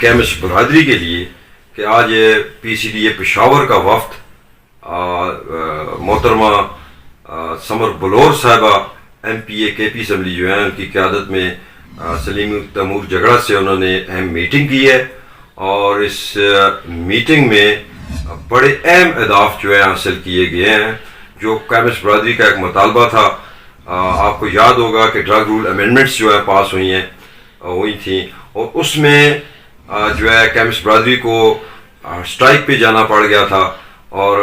Chemist برادری کے لیے کہ آج پی سی ڈی اے پشاور کا وفد محترمہ سمر بلور صاحبہ ایم پی اے کے پی اسمبلی جو ہیں ان کی قیادت میں سلیم تیمور جگڑا سے انہوں نے اہم میٹنگ کی ہے، اور اس میٹنگ میں بڑے اہم اہداف جو ہیں حاصل کیے گئے ہیں. جو کیمسٹ برادری کا ایک مطالبہ تھا، آپ کو یاد ہوگا کہ ڈرگ رول امینڈمنٹس جو ہیں پاس ہوئی تھیں، اور اس میں جو ہے کیمسٹ برادری کو اسٹرائک پہ جانا پڑ گیا تھا، اور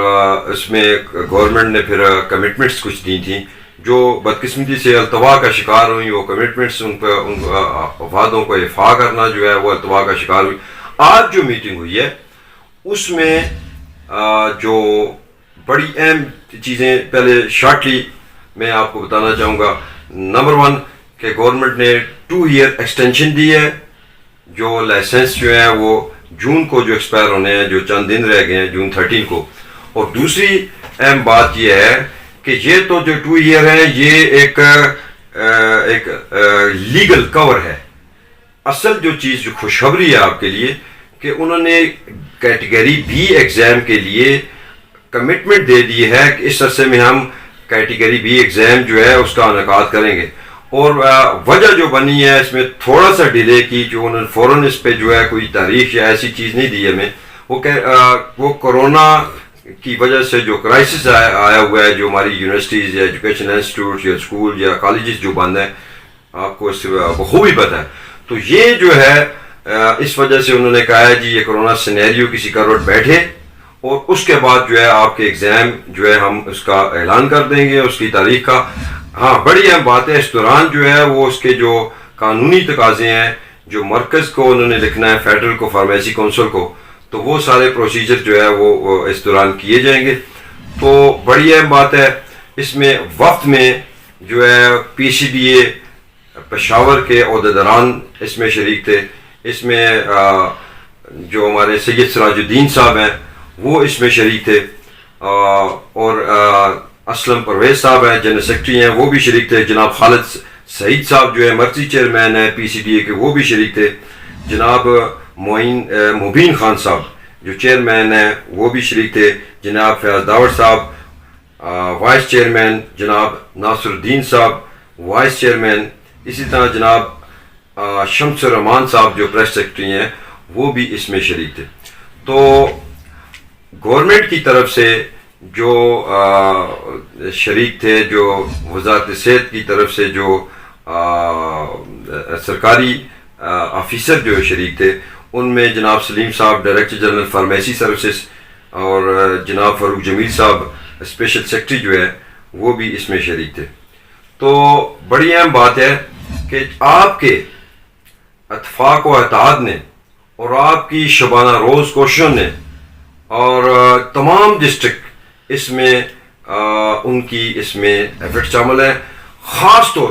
اس میں گورنمنٹ نے پھر کمٹمنٹس کچھ دی تھیں جو بدقسمتی سے التوا کا شکار ہوئی. وہ کمٹمنٹس ان وعدوں کو افاع کرنا جو ہے وہ التوا کا شکار ہوئی. آج جو میٹنگ ہوئی ہے اس میں جو بڑی اہم چیزیں پہلے شارٹلی میں آپ کو بتانا چاہوں گا. نمبر 1 کہ گورنمنٹ نے 2 ایئر ایکسٹینشن دی ہے. جو لائسنس جو ہیں وہ جون کو جو ایکسپائر ہونے ہیں، جو چند دن رہ گئے ہیں جون 13 کو. اور دوسری اہم بات یہ ہے کہ یہ تو جو 2 ایئر ہیں یہ ایک لیگل کور ہے. اصل جو چیز جو خوشخبری ہے آپ کے لیے کہ انہوں نے کیٹیگری بی ایگزام کے لیے کمٹمنٹ دے دی ہے کہ اس عرصے میں ہم کیٹیگری بی ایگزام جو ہے اس کا انعقاد کریں گے. اور وجہ جو بنی ہے اس میں تھوڑا سا ڈیلے کی، جو انہوں نے فوراً اس پہ جو ہے کوئی تاریخ یا ایسی چیز نہیں دی ہمیں، وہ کرونا کی وجہ سے جو کرائسس آیا ہوا ہے، جو ہماری یونیورسٹیز یا ایجوکیشن انسٹیٹیوٹس یا اسکول یا کالجز جو بند ہیں، آپ کو اس سے بخوبی پتہ ہے. تو یہ جو ہے اس وجہ سے انہوں نے کہا ہے جی یہ کرونا سینیریو کسی کروٹ بیٹھے، اور اس کے بعد جو ہے آپ کے ایگزام جو ہے ہم اس کا اعلان کر دیں گے اس کی تاریخ کا. ہاں بڑی اہم بات ہے، اس دوران جو ہے وہ اس کے جو قانونی تقاضے ہیں جو مرکز کو انہوں نے لکھنا ہے، فیڈرل کو، فارمیسی کونسل کو، تو وہ سارے پروسیجر جو ہے وہ اس دوران کیے جائیں گے. تو بڑی اہم بات ہے. اس میں وفد میں جو ہے پی سی ڈی اے پشاور کے عہدیداران اس میں شریک تھے. اس میں جو ہمارے سید سراج الدین صاحب ہیں وہ اس میں شریک تھے، اور اسلم پرویز صاحب ہیں جنرل سیکرٹری ہیں وہ بھی شریک تھے. جناب خالد سعید صاحب جو ہے مرکزی چیئرمین ہیں پی سی ڈی اے کے وہ بھی شریک تھے. جناب مبین خان صاحب جو چیئرمین ہیں وہ بھی شریک تھے. جناب فیاض داور صاحب وائس چیئرمین، جناب ناصر الدین صاحب وائس چیئرمین، اسی طرح جناب شمس الرحمان صاحب جو پریس سیکرٹری ہیں وہ بھی اس میں شریک تھے. تو گورنمنٹ کی طرف سے جو شریک تھے، جو وزارت صحت کی طرف سے جو سرکاری آفیسر جو شریک تھے، ان میں جناب سلیم صاحب ڈائریکٹر جنرل فارمیسی سروسز، اور جناب فاروق جمیل صاحب اسپیشل سیکرٹری جو ہے وہ بھی اس میں شریک تھے. تو بڑی اہم بات ہے کہ آپ کے اتفاق و اتحاد نے اور آپ کی شبانہ روز کوششوں نے اور تمام ڈسٹرکٹ اس میں ان کی اس میں ایفرٹ شامل ہے. خاص طور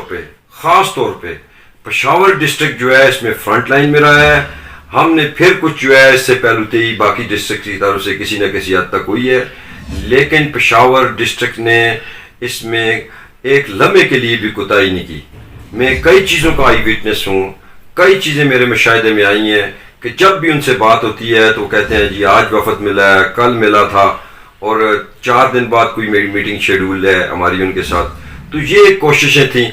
پہ پشاور ڈسٹرکٹ جو ہے اس میں فرنٹ لائن میں رہا ہے. ہم نے پھر کچھ جو ہے اس سے پہلوتی باقی ڈسٹرکٹ کی طرف سے کسی نہ کسی حد تک ہوئی ہے، لیکن پشاور ڈسٹرکٹ نے اس میں ایک لمحے کے لیے بھی کوتاہی نہیں کی. میں کئی چیزوں کا آئی وٹنس ہوں، کئی چیزیں میرے مشاہدے میں آئی ہیں کہ جب بھی ان سے بات ہوتی ہے تو کہتے ہیں جی آج وفد ملا ہے، کل ملا تھا، اور 4 دن بعد کوئی میری میٹنگ شیڈول ہے ہماری ان کے ساتھ. تو یہ کوششیں تھیں.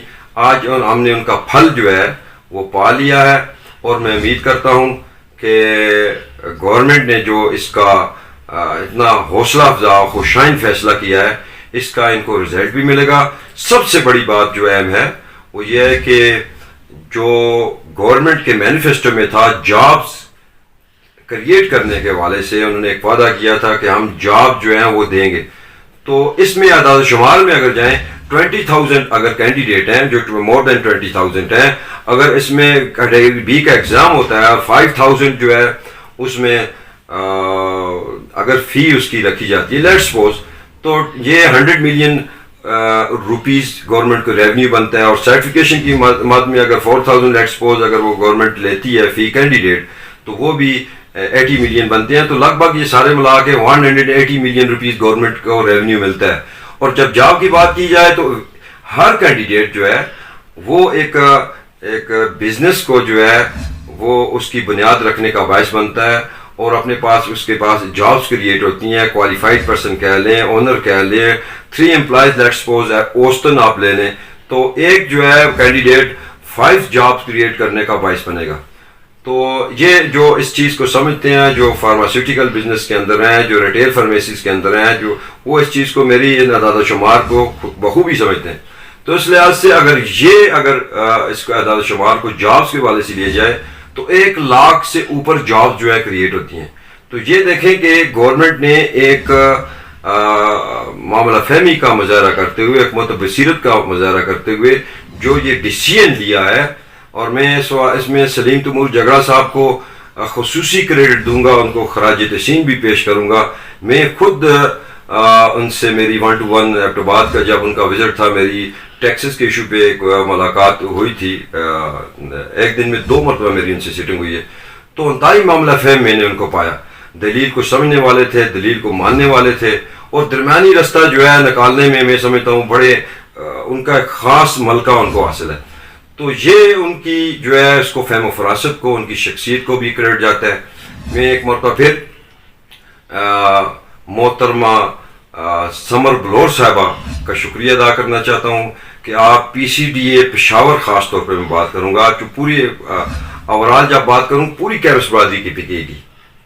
آج ہم نے ان کا پھل جو ہے وہ پا لیا ہے، اور میں امید کرتا ہوں کہ گورنمنٹ نے جو اس کا اتنا حوصلہ افزا خوشائن فیصلہ کیا ہے اس کا ان کو رزلٹ بھی ملے گا. سب سے بڑی بات جو اہم ہے وہ یہ ہے کہ جو گورنمنٹ کے مینیفیسٹو میں تھا جابز کریٹ کرنے کے حوالے سے، انہوں نے ایک وعدہ کیا تھا کہ ہم جاب جو ہیں وہ دیں گے. تو اس میں اعداد و شمار میں اگر جائیں 20,000 اگر کینڈیڈیٹ ہیں جو مور دین 20,000 ہیں، اگر اس میں کیٹیگری بی کا ایگزام ہوتا ہے 5,000 جو ہے اس میں اگر فی اس کی رکھی جاتی ہے لیٹ سپوز، تو یہ 100 ملین روپیز گورنمنٹ کو ریونیو بنتا ہے. اور سرٹیفکیشن کی مد میں اگر 4,000 لیٹ سپوز اگر وہ گورنمنٹ لیتی ہے فی کینڈیڈیٹ تو وہ بھی 80 ملین بنتے ہیں. تو لگ بھگ یہ سارے ملا کے 180 ملین روپیز گورنمنٹ کو ریونیو ملتا ہے. اور جب جاب کی بات کی جائے تو ہر کینڈیڈیٹ جو ہے وہ ایک بزنس کو جو ہے وہ اس کی بنیاد رکھنے کا باعث بنتا ہے، اور اپنے پاس اس کے پاس جابس کریٹ ہوتی ہیں. کوالیفائڈ پرسن کہہ لیں، اونر کہہ لیں، 3 امپلائز لیٹ سپوز ہے، اوسٹن آپ لے لیں، تو ایک جو ہے کینڈیڈیٹ 5 جابس کریٹ کرنے کا باعث بنے گا. تو یہ جو اس چیز کو سمجھتے ہیں، جو فارماسیوٹیکل بزنس کے اندر ہیں، جو ریٹیل فارمیسیز کے اندر ہیں، جو وہ اس چیز کو میری ان اعداد و شمار کو بخوبی سمجھتے ہیں. تو اس لحاظ سے اگر اس کو اعداد و شمار کو جابس کے حوالے سے لیا جائے تو 1 لاکھ سے اوپر جابس جو ہے کریٹ ہوتی ہیں. تو یہ دیکھیں کہ گورنمنٹ نے ایک معاملہ فہمی کا مظاہرہ کرتے ہوئے، ایک متبصیرت کا مظاہرہ کرتے ہوئے جو یہ ڈیسیژن لیا ہے، اور میں اس میں سلیم تیمور جگڑا صاحب کو خصوصی کریڈٹ دوں گا، ان کو خراج تحسین بھی پیش کروں گا. میں خود ان سے میری 1 to 1 ایبٹ آباد کا جب ان کا وزٹ تھا، میری ٹیکسس کے ایشو پہ ایک ملاقات ہوئی تھی. ایک دن میں 2 مرتبہ میری ان سے سیٹنگ ہوئی ہے. تو انتہائی معاملہ فہم میں نے ان کو پایا، دلیل کو سمجھنے والے تھے، دلیل کو ماننے والے تھے، اور درمیانی رستہ جو ہے نکالنے میں سمجھتا ہوں بڑے ان کا ایک خاص ملکہ ان کو حاصل ہے. تو یہ ان کی جو ہے اس کو فہم و فراست کو، ان کی شخصیت کو بھی کریڈٹ جاتا ہے. میں ایک مرتبہ پھر محترمہ سمر بلور صاحبہ کا شکریہ ادا کرنا چاہتا ہوں کہ آپ PCDA پشاور خاص طور پہ میں بات کروں گا، جو پوری اوورال جب بات کروں پوری کیمسٹ برادری کی PK کی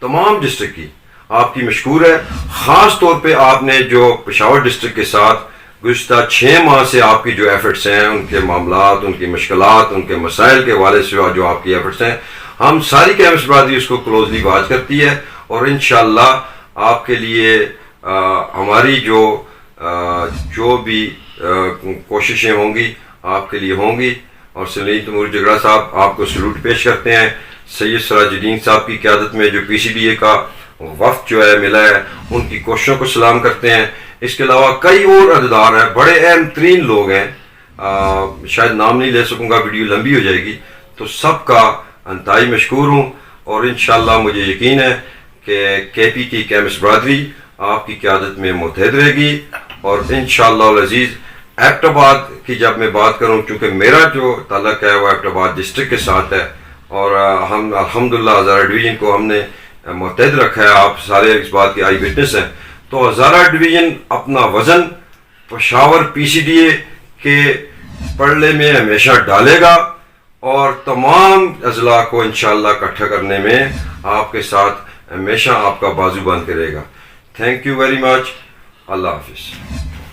تمام ڈسٹرکٹ کی آپ کی مشکور ہے. خاص طور پہ آپ نے جو پشاور ڈسٹرکٹ کے ساتھ گزشتہ 6 ماہ سے آپ کی جو ایفرٹس ہیں، ان کے معاملات، ان کی مشکلات، ان کے مسائل کے حوالے سے جو آپ کی ایفرٹس ہیں، ہم ساری کیمسٹ برادری اس کو کلوزلی واچ کرتی ہے. اور انشاءاللہ آپ کے لیے ہماری جو بھی کوششیں ہوں گی آپ کے لیے ہوں گی. اور سلیم تیمور جگڑا صاحب آپ کو سلوٹ پیش کرتے ہیں. سید سراج الدین صاحب کی قیادت میں جو PCDA کا وفد جو ہے ملا ہے، ان کی کوششوں کو سلام کرتے ہیں. اس کے علاوہ کئی اور عہدیدار ہیں، بڑے اہم ترین لوگ ہیں، شاید نام نہیں لے سکوں گا، ویڈیو لمبی ہو جائے گی. تو سب کا انتہائی مشکور ہوں، اور انشاءاللہ مجھے یقین ہے کہ KP کی کیمسٹ برادری آپ کی قیادت میں متحد رہے گی. اور انشاءاللہ العزیز ایبٹ آباد کی جب میں بات کروں، چونکہ میرا جو تعلق ہے وہ ایبٹ آباد ڈسٹرکٹ کے ساتھ ہے، اور ہم الحمدللہ ہزارہ ڈویژن کو ہم نے متحد رکھا ہے. آپ سارے اس بات کے آئی وٹنس ہیں. تو ہزارہ ڈویژن اپنا وزن پشاور PCDA کے پڑلے میں ہمیشہ ڈالے گا، اور تمام اضلاع کو انشاءاللہ اکٹھا کرنے میں آپ کے ساتھ ہمیشہ آپ کا بازو بند کرے گا. Thank you very much. اللہ حافظ.